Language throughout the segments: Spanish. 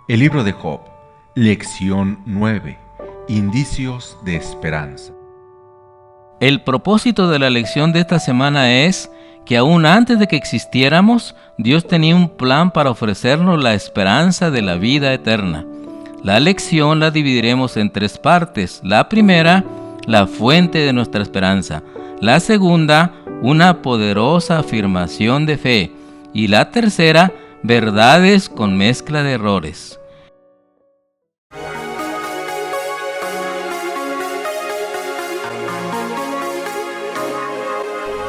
El libro de Job, lección 9, indicios de esperanza. El propósito de la lección de esta semana es que aún antes de que existiéramos, Dios tenía un plan para ofrecernos la esperanza de la vida eterna. La lección la dividiremos en tres partes. La primera, la fuente de nuestra esperanza. La segunda, una poderosa afirmación de fe. Y la tercera, verdades con mezcla de errores.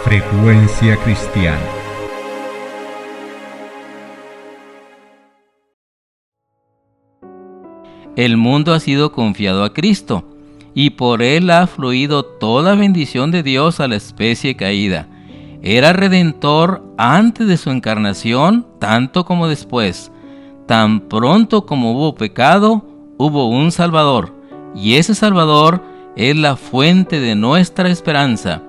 Frecuencia cristiana. El mundo ha sido confiado a Cristo, y por él ha fluido toda bendición de Dios a la especie caída. Era redentor antes de su encarnación, tanto como después. Tan pronto como hubo pecado, hubo un Salvador, y ese Salvador es la fuente de nuestra esperanza.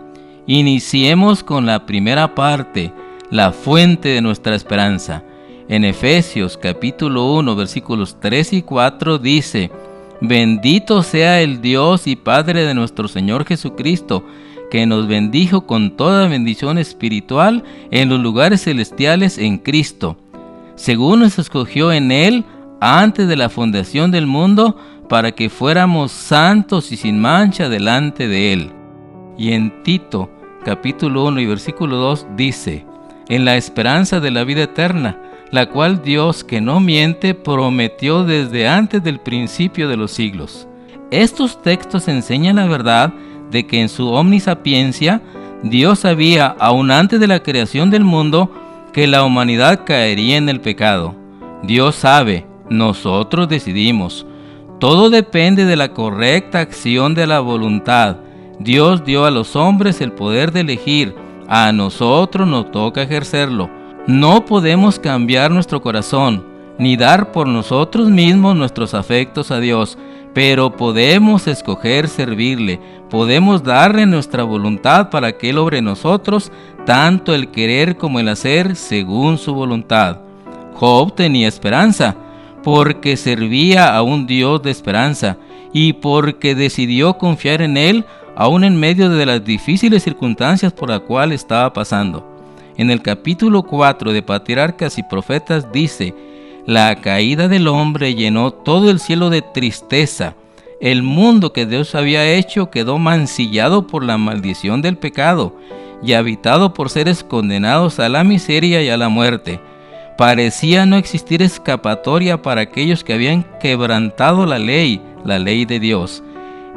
Iniciemos con la primera parte, la fuente de nuestra esperanza. En Efesios capítulo 1, versículos 3 y 4 dice: Bendito sea el Dios y Padre de nuestro Señor Jesucristo, que nos bendijo con toda bendición espiritual en los lugares celestiales en Cristo, según nos escogió en Él antes de la fundación del mundo, para que fuéramos santos y sin mancha delante de Él. Y en Tito capítulo 1 y versículo 2 dice: En la esperanza de la vida eterna, la cual Dios, que no miente, prometió desde antes del principio de los siglos. Estos textos enseñan la verdad de que en su omnisapiencia, Dios sabía, aún antes de la creación del mundo, que la humanidad caería en el pecado. Dios sabe, nosotros decidimos. Todo depende de la correcta acción de la voluntad. Dios dio a los hombres el poder de elegir, a nosotros nos toca ejercerlo. No podemos cambiar nuestro corazón, ni dar por nosotros mismos nuestros afectos a Dios, pero podemos escoger servirle, podemos darle nuestra voluntad para que Él obre en nosotros, tanto el querer como el hacer según su voluntad. Job tenía esperanza, porque servía a un Dios de esperanza, y porque decidió confiar en Él, aún en medio de las difíciles circunstancias por las cuales estaba pasando. En el capítulo 4 de Patriarcas y Profetas dice: La caída del hombre llenó todo el cielo de tristeza. El mundo que Dios había hecho quedó mancillado por la maldición del pecado y habitado por seres condenados a la miseria y a la muerte. Parecía no existir escapatoria para aquellos que habían quebrantado la ley de Dios.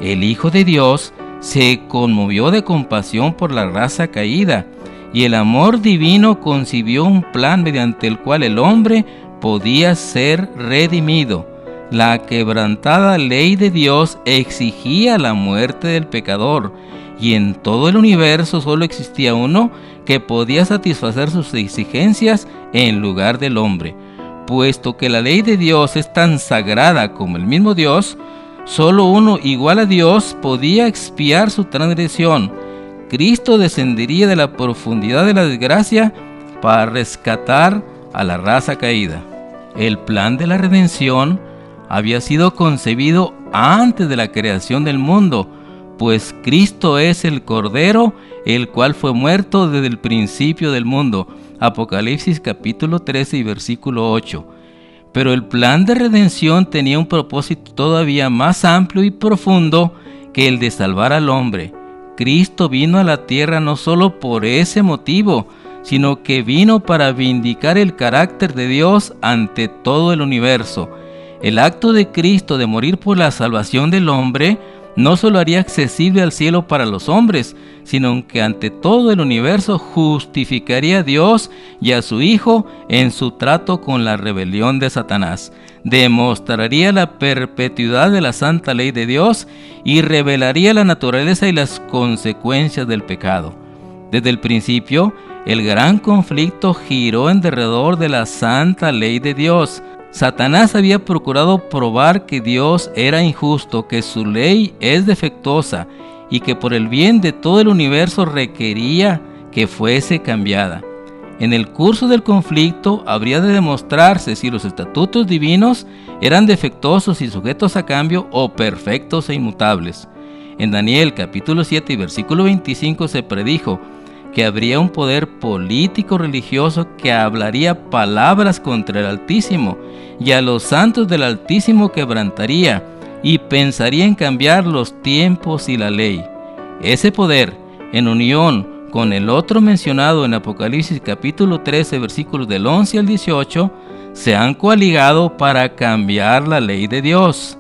El Hijo de Dios se conmovió de compasión por la raza caída, y el amor divino concibió un plan mediante el cual el hombre podía ser redimido. La quebrantada ley de Dios exigía la muerte del pecador, y en todo el universo solo existía uno que podía satisfacer sus exigencias en lugar del hombre. Puesto que la ley de Dios es tan sagrada como el mismo Dios, solo uno igual a Dios podía expiar su transgresión. Cristo descendería de la profundidad de la desgracia para rescatar a la raza caída. El plan de la redención había sido concebido antes de la creación del mundo, pues Cristo es el Cordero, el cual fue muerto desde el principio del mundo. Apocalipsis capítulo 13 y versículo 8. Pero el plan de redención tenía un propósito todavía más amplio y profundo que el de salvar al hombre. Cristo vino a la tierra no solo por ese motivo, sino que vino para vindicar el carácter de Dios ante todo el universo. El acto de Cristo de morir por la salvación del hombre no solo haría accesible al cielo para los hombres, sino que ante todo el universo justificaría a Dios y a su Hijo en su trato con la rebelión de Satanás. Demostraría la perpetuidad de la santa ley de Dios y revelaría la naturaleza y las consecuencias del pecado. Desde el principio, el gran conflicto giró en derredor de la santa ley de Dios. Satanás había procurado probar que Dios era injusto, que su ley es defectuosa y que por el bien de todo el universo requería que fuese cambiada. En el curso del conflicto habría de demostrarse si los estatutos divinos eran defectuosos y sujetos a cambio o perfectos e inmutables. En Daniel capítulo 7 y versículo 25 se predijo que habría un poder político religioso que hablaría palabras contra el Altísimo, y a los santos del Altísimo quebrantaría y pensaría en cambiar los tiempos y la ley. Ese poder, en unión con el otro mencionado en Apocalipsis capítulo 13 versículos del 11 al 18, se han coaligado para cambiar la ley de Dios.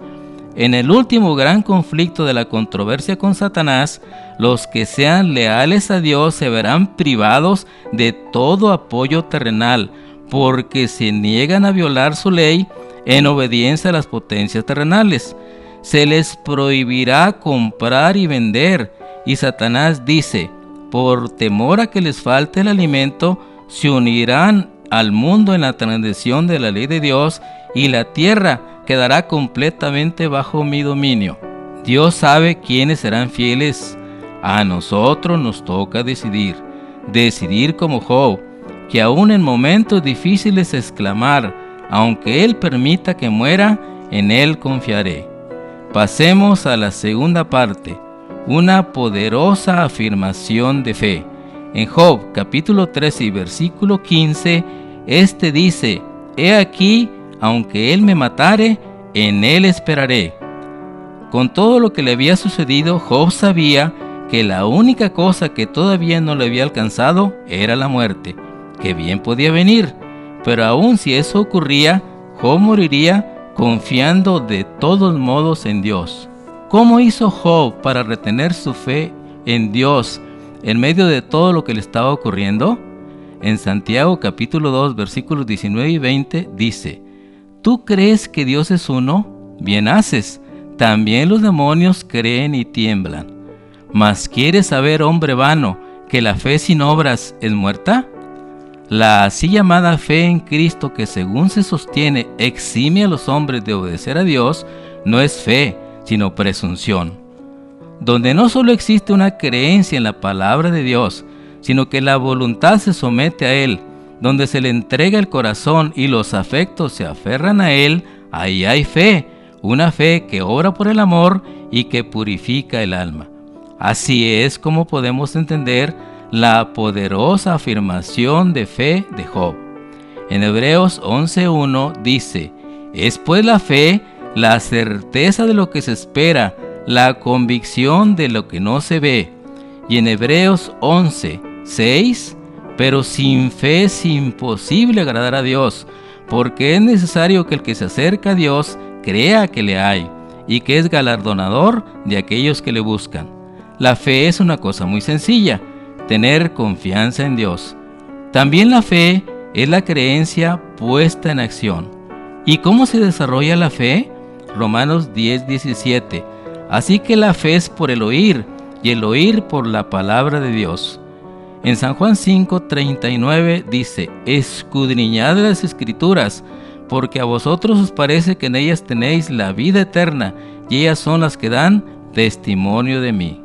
En el último gran conflicto de la controversia con Satanás, los que sean leales a Dios se verán privados de todo apoyo terrenal, porque se niegan a violar su ley en obediencia a las potencias terrenales. Se les prohibirá comprar y vender, y Satanás dice: por temor a que les falte el alimento, se unirán al mundo en la transgresión de la ley de Dios, y la tierra quedará completamente bajo mi dominio. Dios sabe quiénes serán fieles. A nosotros nos toca decidir como Job, que aún en momentos difíciles exclamar: aunque Él permita que muera, en Él confiaré. Pasemos a la segunda parte, una poderosa afirmación de fe. En Job capítulo 13 y versículo 15, este dice: he aquí, aunque Él me matare, en Él esperaré. Con todo lo que le había sucedido, Job sabía que la única cosa que todavía no le había alcanzado era la muerte, que bien podía venir, pero aun si eso ocurría, Job moriría confiando de todos modos en Dios. ¿Cómo hizo Job para retener su fe en Dios en medio de todo lo que le estaba ocurriendo? En Santiago capítulo 2 versículos 19 y 20 dice: ¿tú crees que Dios es uno? Bien haces. También los demonios creen y tiemblan. ¿Mas quieres saber, hombre vano, que la fe sin obras es muerta? La así llamada fe en Cristo, que según se sostiene exime a los hombres de obedecer a Dios, no es fe, sino presunción. Donde no solo existe una creencia en la palabra de Dios, sino que la voluntad se somete a Él, donde se le entrega el corazón y los afectos se aferran a Él, ahí hay fe, una fe que obra por el amor y que purifica el alma. Así es como podemos entender la poderosa afirmación de fe de Job. En Hebreos 11:1 dice: es pues la fe la certeza de lo que se espera, la convicción de lo que no se ve. Y en Hebreos 11:6, pero sin fe es imposible agradar a Dios, porque es necesario que el que se acerca a Dios crea que le hay, y que es galardonador de aquellos que le buscan. La fe es una cosa muy sencilla: tener confianza en Dios. También la fe es la creencia puesta en acción. ¿Y cómo se desarrolla la fe? Romanos 10:17. Así que la fe es por el oír, y el oír por la palabra de Dios. En San Juan 5:39 dice: escudriñad las Escrituras, porque a vosotros os parece que en ellas tenéis la vida eterna, y ellas son las que dan testimonio de mí.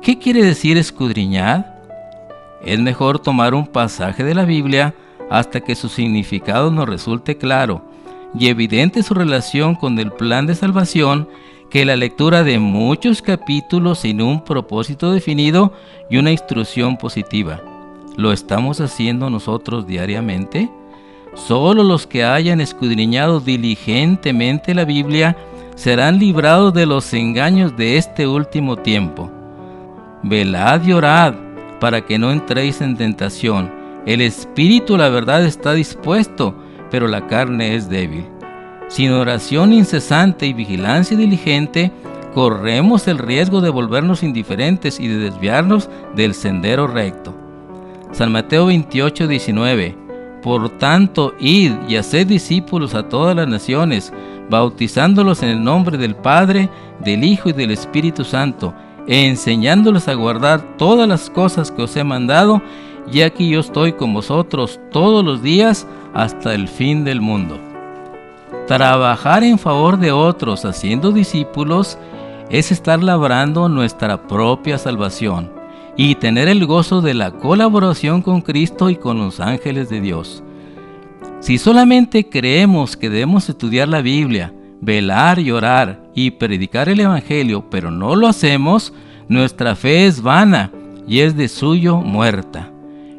¿Qué quiere decir escudriñad? Es mejor tomar un pasaje de la Biblia hasta que su significado nos resulte claro y evidente su relación con el plan de salvación, que la lectura de muchos capítulos sin un propósito definido y una instrucción positiva. ¿Lo estamos haciendo nosotros diariamente? Solo los que hayan escudriñado diligentemente la Biblia serán librados de los engaños de este último tiempo. Velad y orad para que no entréis en tentación. El espíritu, la verdad, está dispuesto, pero la carne es débil. Sin oración incesante y vigilancia diligente, corremos el riesgo de volvernos indiferentes y de desviarnos del sendero recto. San Mateo 28:19. Por tanto, id y haced discípulos a todas las naciones, bautizándolos en el nombre del Padre, del Hijo y del Espíritu Santo, enseñándoles a guardar todas las cosas que os he mandado, y aquí yo estoy con vosotros todos los días hasta el fin del mundo. Trabajar en favor de otros haciendo discípulos es estar labrando nuestra propia salvación, y tener el gozo de la colaboración con Cristo y con los ángeles de Dios. Si solamente creemos que debemos estudiar la Biblia, velar y orar y predicar el Evangelio, pero no lo hacemos, nuestra fe es vana y es de suyo muerta.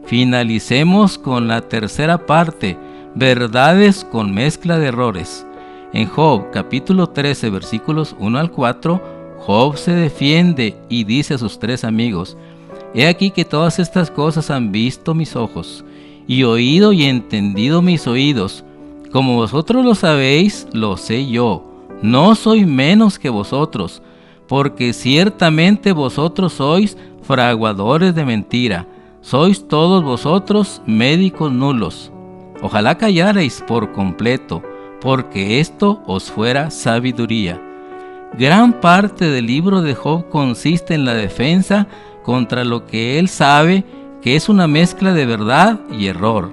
Finalicemos con la tercera parte, verdades con mezcla de errores. En Job capítulo 13 versículos 1 al 4, Job se defiende y dice a sus 3 amigos: He aquí que todas estas cosas han visto mis ojos, y oído y entendido mis oídos. Como vosotros lo sabéis, lo sé yo. No soy menos que vosotros, porque ciertamente vosotros sois fraguadores de mentira. Sois todos vosotros médicos nulos. Ojalá callarais por completo, porque esto os fuera sabiduría. Gran parte del libro de Job consiste en la defensa contra lo que él sabe que es una mezcla de verdad y error.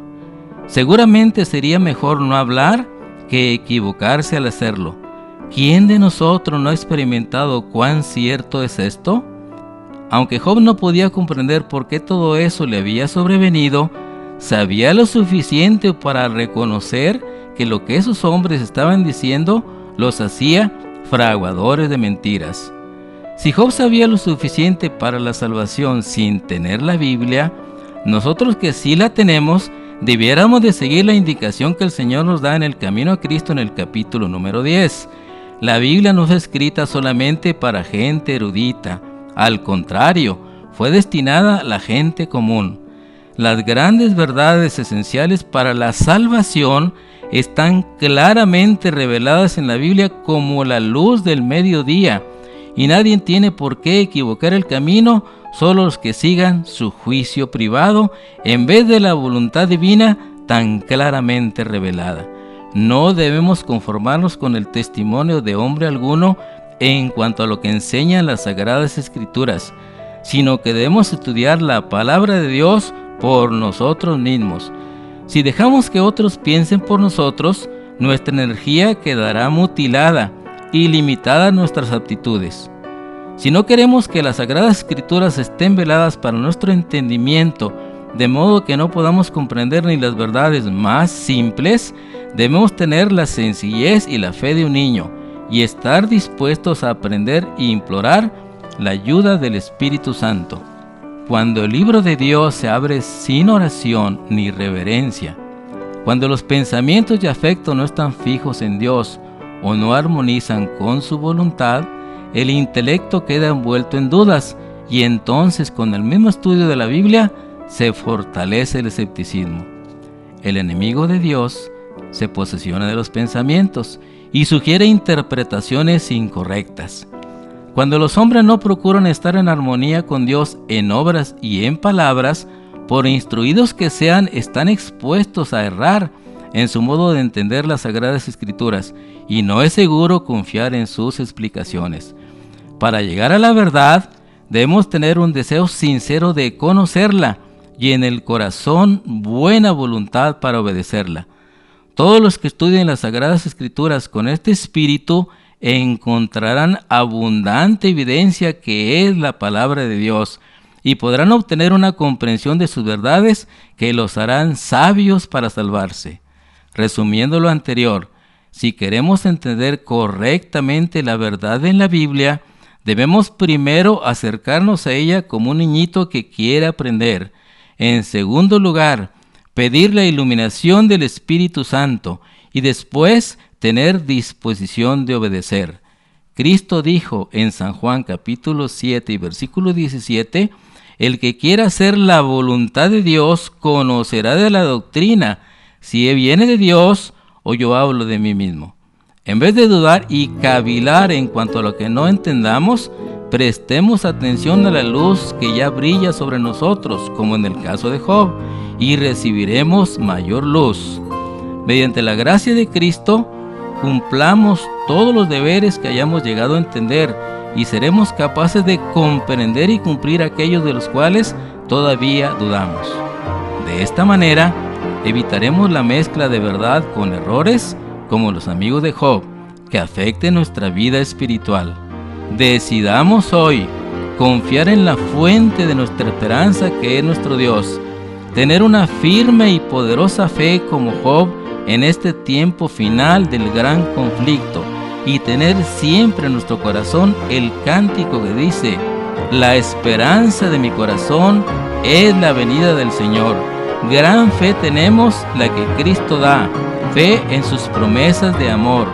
Seguramente sería mejor no hablar que equivocarse al hacerlo. ¿Quién de nosotros no ha experimentado cuán cierto es esto? Aunque Job no podía comprender por qué todo eso le había sobrevenido, sabía lo suficiente para reconocer que lo que esos hombres estaban diciendo los hacía fraguadores de mentiras. Si Job sabía lo suficiente para la salvación sin tener la Biblia, nosotros que sí la tenemos, debiéramos de seguir la indicación que el Señor nos da en el Camino a Cristo en el capítulo número 10. La Biblia no fue escrita solamente para gente erudita, al contrario, fue destinada a la gente común. Las grandes verdades esenciales para la salvación están claramente reveladas en la Biblia como la luz del mediodía, y nadie tiene por qué equivocar el camino, solo los que sigan su juicio privado en vez de la voluntad divina tan claramente revelada. No debemos conformarnos con el testimonio de hombre alguno en cuanto a lo que enseñan las Sagradas Escrituras, sino que debemos estudiar la palabra de Dios por nosotros mismos. Si dejamos que otros piensen por nosotros, nuestra energía quedará mutilada y limitada nuestras aptitudes. Si no queremos que las Sagradas Escrituras estén veladas para nuestro entendimiento, de modo que no podamos comprender ni las verdades más simples, debemos tener la sencillez y la fe de un niño y estar dispuestos a aprender e implorar la ayuda del Espíritu Santo. Cuando el libro de Dios se abre sin oración ni reverencia, cuando los pensamientos y afectos no están fijos en Dios o no armonizan con su voluntad, el intelecto queda envuelto en dudas y entonces con el mismo estudio de la Biblia se fortalece el escepticismo. El enemigo de Dios se posesiona de los pensamientos y sugiere interpretaciones incorrectas. Cuando los hombres no procuran estar en armonía con Dios en obras y en palabras, por instruidos que sean, están expuestos a errar en su modo de entender las Sagradas Escrituras, y no es seguro confiar en sus explicaciones. Para llegar a la verdad, debemos tener un deseo sincero de conocerla y en el corazón buena voluntad para obedecerla. Todos los que estudien las Sagradas Escrituras con este espíritu encontrarán abundante evidencia que es la palabra de Dios y podrán obtener una comprensión de sus verdades que los harán sabios para salvarse. Resumiendo lo anterior, si queremos entender correctamente la verdad en la Biblia, debemos primero acercarnos a ella como un niñito que quiere aprender. En segundo lugar, pedir la iluminación del Espíritu Santo y después tener disposición de obedecer. Cristo dijo en San Juan capítulo 7 y versículo 17, el que quiera hacer la voluntad de Dios conocerá de la doctrina, si viene de Dios o yo hablo de mí mismo. En vez de dudar y cavilar en cuanto a lo que no entendamos, prestemos atención a la luz que ya brilla sobre nosotros, como en el caso de Job, y recibiremos mayor luz. Mediante la gracia de Cristo, cumplamos todos los deberes que hayamos llegado a entender y seremos capaces de comprender y cumplir aquellos de los cuales todavía dudamos. De esta manera, evitaremos la mezcla de verdad con errores, como los amigos de Job, que afecten nuestra vida espiritual. Decidamos hoy confiar en la fuente de nuestra esperanza que es nuestro Dios, tener una firme y poderosa fe como Job en este tiempo final del gran conflicto y tener siempre en nuestro corazón el cántico que dice: la esperanza de mi corazón es la venida del Señor. Gran fe tenemos la que Cristo da, fe en sus promesas de amor.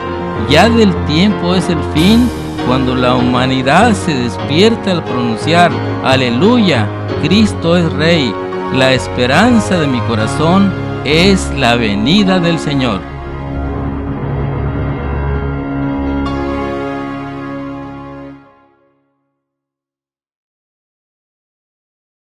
Ya del tiempo es el fin, cuando la humanidad se despierta al pronunciar: aleluya, Cristo es Rey. La esperanza de mi corazón es la venida del Señor.